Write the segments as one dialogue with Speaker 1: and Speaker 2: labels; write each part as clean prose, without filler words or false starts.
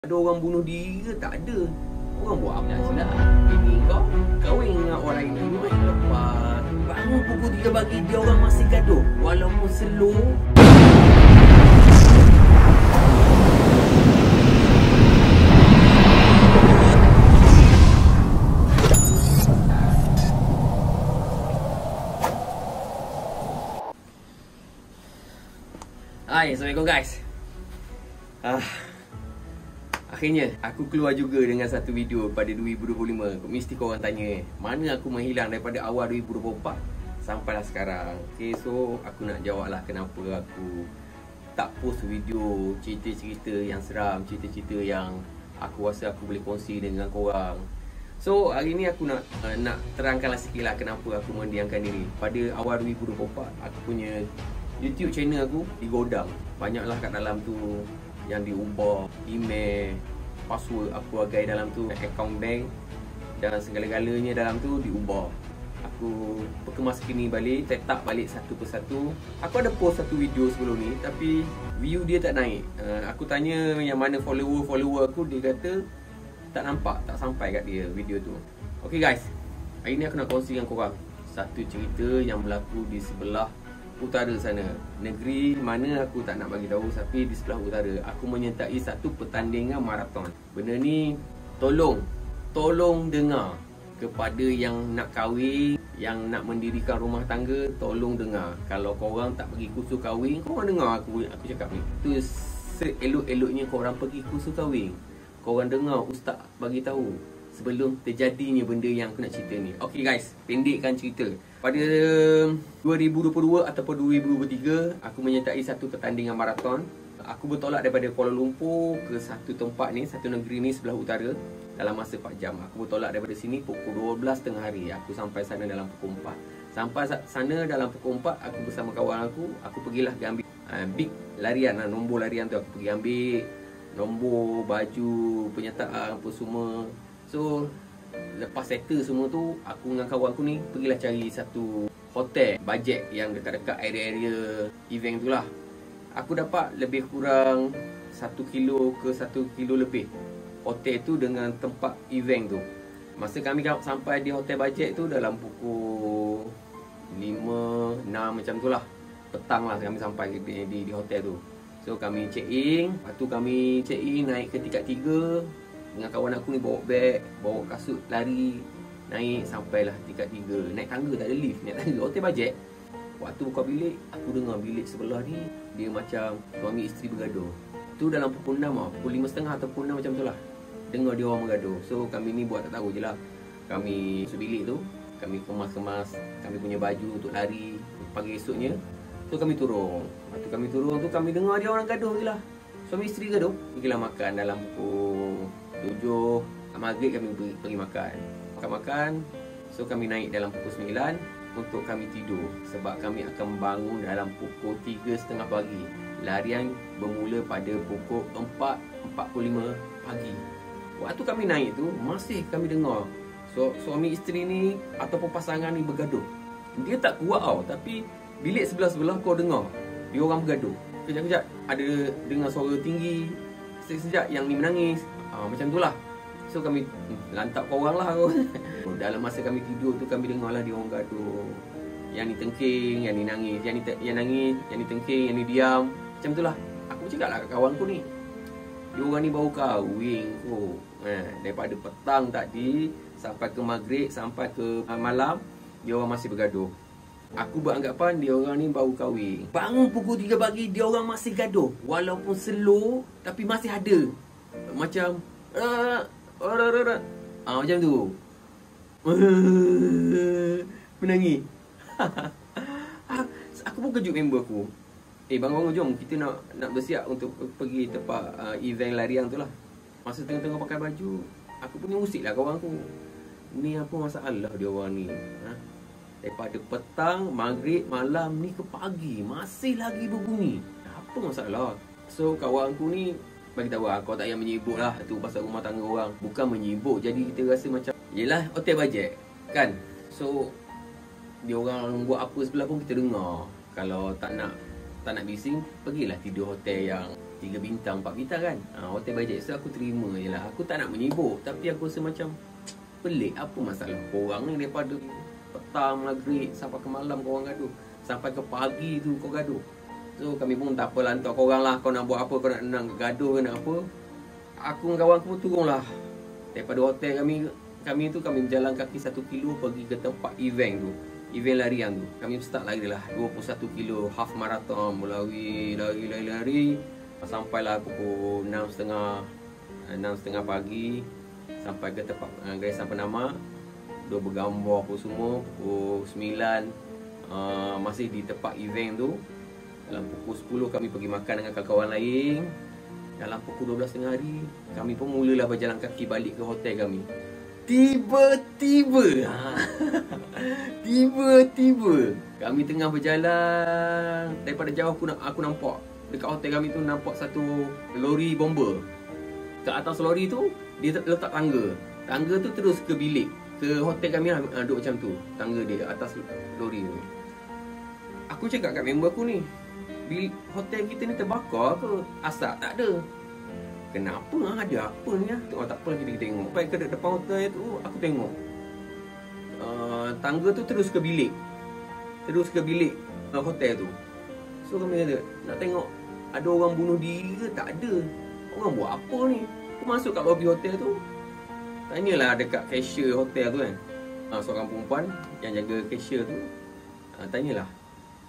Speaker 1: Ada orang bunuh diri ke? Tak ada. Orang buat apa silap. Ini kau kahwin dengan orang lain dulu lepas bangun pukul 3 pagi dia orang masih gaduh walaupun slow. Hai, Assalamualaikum guys. Akhirnya aku keluar juga dengan satu video pada 2025. Mesti korang tanya mana aku menghilang daripada awal 2024 sampailah sekarang. Okay, so aku nak jawab lah kenapa aku tak post video cerita-cerita yang seram, cerita-cerita yang aku rasa aku boleh kongsi dengan korang. So hari ni aku nak terangkanlah sikit lah kenapa aku mendiamkan diri. Pada awal 2024 aku punya YouTube channel aku digodam. Banyaklah kat dalam tu yang diubah, email, password aku agai dalam tu, account bank dan segala-galanya dalam tu diubah. Aku perkemas kini balik, tetap balik satu persatu. Aku ada post satu video sebelum ni tapi view dia tak naik. Aku tanya yang mana follower aku, dia kata tak nampak, tak sampai kat dia video tu. Okay guys, hari ni aku nak kongsi dengan korang satu cerita yang berlaku di sebelah utara sana. Negeri mana aku tak nak bagi tahu, tapi di sebelah utara aku menyertai satu pertandingan maraton. Benda ni tolong dengar. Kepada yang nak kahwin, yang nak mendirikan rumah tangga, tolong dengar. Kalau korang tak pergi kursus kahwin, korang dengar aku cakap ni. Tu seelok-eloknya korang pergi kursus kahwin, korang dengar ustaz bagi tahu sebelum terjadinya benda yang aku nak cerita ni. Okay guys, pendekkan cerita. Pada 2022 ataupun 2023, aku menyertai satu pertandingan maraton. Aku bertolak daripada Kuala Lumpur ke satu tempat ni, satu negeri ni sebelah utara dalam masa 4 jam. Aku bertolak daripada sini pukul 12 tengah hari. Aku sampai sana dalam pukul 4. Sampai sana dalam pukul 4, aku bersama kawan aku pergilah ambil big larian, nombor larian tu. Aku pergi ambil nombor, baju, penyertaan apa semua. So lepas settle semua tu, aku dengan kawan aku ni pergilah cari satu hotel bajet yang dekat-dekat area event tu lah. Aku dapat lebih kurang 1 kilo ke 1 kilo lebih hotel tu dengan tempat event tu. Masa kami sampai di hotel bajet tu dalam pukul 5, 6 macam tu lah, petang lah kami sampai di hotel tu. So kami check in, lepas tu kami check in naik ke tingkat 3 dengan kawan aku ni, bawa beg, bawa kasut lari, naik sampailah tingkat 3. Naik tangga, tak ada lift, naik tangga, hotel bajet. Waktu buka bilik, aku dengar bilik sebelah ni dia macam suami isteri bergaduh. Tu dalam pukul 6 lah, pukul 5.30 atau pukul 6 macam tu lah, dengar dia orang bergaduh. So kami ni buat tak tahu je lah. Kami masuk bilik tu, kami kemas-kemas kami punya baju untuk lari pagi esoknya. So kami turun. Waktu kami turun tu, kami dengar dia orang gaduh je lah, suami isteri gaduh. Pergilah makan dalam pukul 7 maghrib, kami pergi makan. So kami naik dalam pukul 9 untuk kami tidur, sebab kami akan bangun dalam pukul 3.30 pagi. Larian bermula pada pukul 4.45 pagi. Waktu kami naik tu, masih kami dengar suami isteri ni ataupun pasangan ni bergaduh. Dia tak kuat tau, tapi bilik sebelah-sebelah kau dengar dia orang bergaduh. Kejap-kejap ada dengar suara tinggi, sekejap yang ni menangis. Macam tu lah. So kami lantap korang lah. Dalam masa kami tidur tu, kami dengar lah dia orang gaduh. Yang ni tengking, yang ni nangis, yang nangis, yang ni tengking, yang ni diam. Macam tu lah. Aku cakap lah kat kawan aku ni, dia orang ni baru kahwin kot. Daripada petang tadi sampai ke maghrib, sampai ke malam, dia orang masih bergaduh. Aku beranggapan dia orang ni baru kahwin. Bangun pukul 3 pagi, dia orang masih gaduh. Walaupun slow, tapi masih ada. Macam macam tu. Menangis. Aku pun kejut member aku. Bangun-bangun, jom kita nak bersiap untuk pergi tempat event larian tu lah. Masa tengah-tengah pakai baju, aku punya usik lah kawan aku. Ni apa masalah dia orang ni? Daripada petang, maghrib, malam ni ke pagi masih lagi berbunyi. Apa masalah? So kawan aku ni bagi tahu kau tak payah menyibuk lah, tu pasal rumah tangga orang. Bukan menyibuk, jadi kita rasa macam yelah hotel bajet kan. So dia orang buat apa sebelah pun kita dengar. Kalau tak nak bising, pergilah tidur hotel yang 3 bintang, 4 bintang kan. Hotel bajet. So aku terima je lah. Aku tak nak menyibuk, tapi aku rasa macam pelik. Apa masalah korang ni daripada petang, maghrib sampai ke malam korang gaduh, sampai ke pagi tu kau gaduh. So kami pun tak apalah, hantar korang lah. Kau nak buat apa, kau nak nak gaduh ke nak apa. Aku dengan kawan aku pun turun lah daripada hotel kami tu. Kami berjalan kaki 1 kilo pergi ke tempat event tu, event larian tu. Kami start lari lah 21 kilo half marathon. Lari sampailah pukul 6.30 pagi sampai ke tempat Garisan Penama. Dia bergambar apa semua. Pukul 9 masih di tempat event tu. Dalam pukul 10 kami pergi makan dengan kawan-kawan lain. Dalam pukul 12 tengah hari kami pun mulalah berjalan kaki balik ke hotel kami. Tiba-tiba kami tengah berjalan, daripada jauh aku nampak dekat hotel kami tu, nampak satu lori bomber. Kat atas lori tu dia letak tangga tu terus ke bilik, ke hotel kami lah, duduk macam tu. Tangga dia atas lori tu. Aku cakap kat member aku ni, hotel kita ni terbakar ke? Asap tak ada. Kenapa? Ada apa ni? Oh, tak apa, kita tengok. Sampai ke depan hotel tu, aku tengok tangga tu terus ke bilik hotel tu. So kami kata, nak tengok ada orang bunuh diri ke? Tak ada. Orang buat apa ni? Aku masuk kat lobby hotel tu, tanyalah dekat cashier hotel tu kan, seorang perempuan yang jaga cashier tu. Tanyalah,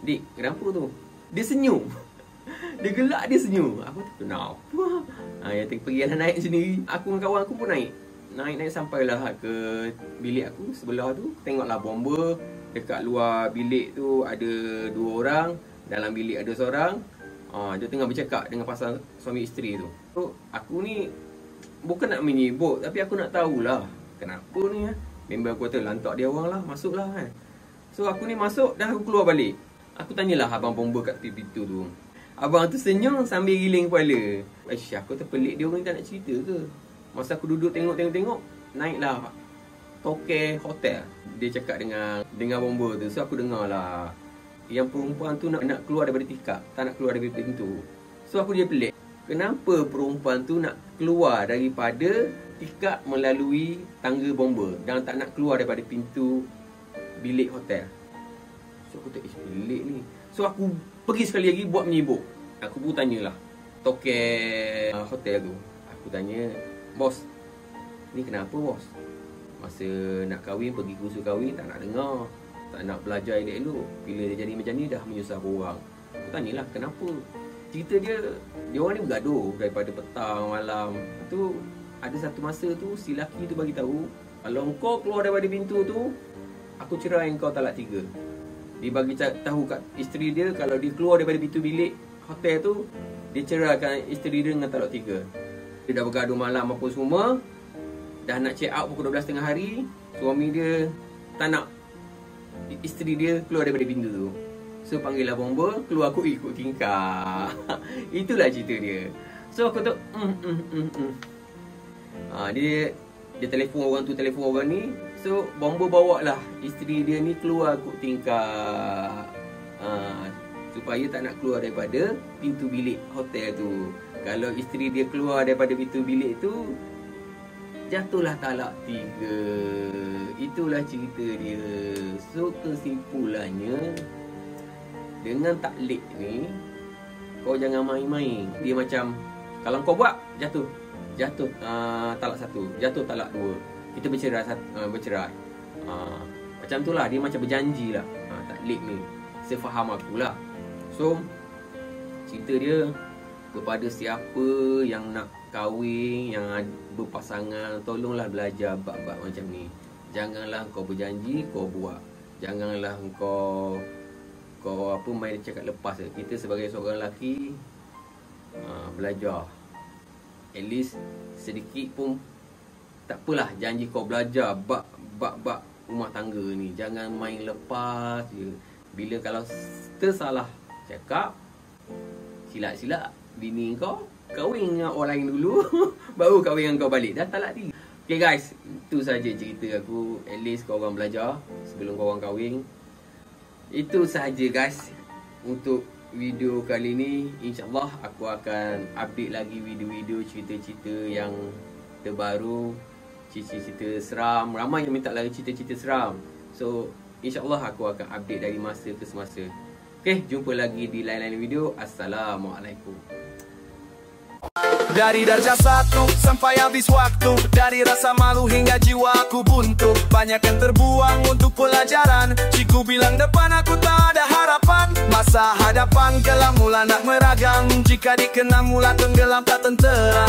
Speaker 1: "Dik, kenapa tu?" Dia senyum. Dia gelak, dia senyum. Aku tak kenapa. Yang pergilah naik sendiri. Aku dengan kawan aku pun naik sampailah ke bilik aku sebelah tu. Tengoklah bomber. Dekat luar bilik tu ada 2 orang, dalam bilik ada seorang. Dia tengah bercakap dengan pasal suami isteri tu. So aku ni bukan nak menyibuk, tapi aku nak tahulah kenapa ni. Member aku kata, lantak dia orang lah, masuklah kan. So aku ni masuk, dah aku keluar balik. Aku tanyalah abang bomber kat tepi pintu tu. Abang tu senyum sambil giling kepala. Aku terpelik, dia orang ni tak nak cerita ke? Masa aku duduk tengok, naiklah toke hotel. Dia cakap dengan bomber tu. So aku dengar lah, yang perempuan tu nak keluar daripada tikar, tak nak keluar daripada pintu. So aku dia pelik, kenapa perempuan tu nak keluar daripada tikar melalui tangga bomber dan tak nak keluar daripada pintu bilik hotel. So aku tak pelik ni. So aku pergi sekali lagi buat menyibuk. Aku pun tanyalah toke hotel tu. Aku tanya, "Bos, ni kenapa bos? Masa nak kahwin, pergi kursus kahwin, tak nak dengar, tak nak belajar elok-elok. Bila dia jadi macam ni, dah menyusah orang." Aku tanyalah kenapa. Cerita dia orang ni bergaduh daripada petang, malam. Tu ada satu masa tu, si laki tu bagi tahu, "Kalau kau keluar daripada pintu tu, aku cerai kau talak 3. Dia bagi tahu kat isteri dia, kalau dia keluar daripada pintu bilik hotel tu, dia ceraikan isteri dia dengan talak 3. Dia dah bergaduh malam apa semua. Dah nak check out pukul 12 tengah hari. Suami dia tak nak isteri dia keluar daripada pintu tu. So panggillah bomber, keluar aku ikut tingkap. Itulah cerita dia. So aku tu dia telefon orang tu, telefon orang ni. So bomber bawa lah isteri dia ni keluar ikut tingkap, supaya tak nak keluar daripada pintu bilik hotel tu. Kalau isteri dia keluar daripada pintu bilik tu, jatuhlah talak 3. Itulah cerita dia. So kesimpulannya, dengan taklid ni, kau jangan main-main. Dia macam, kalau kau buat, jatuh talak 1, jatuh talak 2. Kita bercerai. Macam tu lah. Dia macam berjanji lah. Taklid ni, sefaham aku lah. So cerita dia, kepada siapa yang nak kahwin, yang berpasangan, tolonglah belajar bab-bab macam ni. Janganlah kau berjanji, kau buat. Janganlah kau main cakap lepas. Kita sebagai seorang lelaki, belajar. At least sedikit pun tak apalah, janji kau belajar bab rumah tangga ni. Jangan main lepas je. Bila kalau tersalah cakap, silap-silap bini kau kahwin dengan orang lain dulu baru kahwin dengan kau balik, dah talak 3. Okay guys, itu saja cerita aku. At least kau orang belajar sebelum kau orang kahwin. Itu saja guys untuk video kali ni, insyaAllah aku akan update lagi video-video cerita-cerita yang terbaru, cerita-cerita seram. Ramai yang minta lagi cerita-cerita seram. So insyaAllah aku akan update dari masa ke semasa. Okay, jumpa lagi di lain-lain video. Assalamualaikum.
Speaker 2: Dari darjah 1 sampai habis waktu, dari rasa malu hingga jiwa aku buntu. Banyak yang terbuang untuk pelajaran. Cikgu bilang depan aku tak ada harapan. Masa hadapan gelap mula nak meragam. Jika dikenal mula tenggelam tak tentera.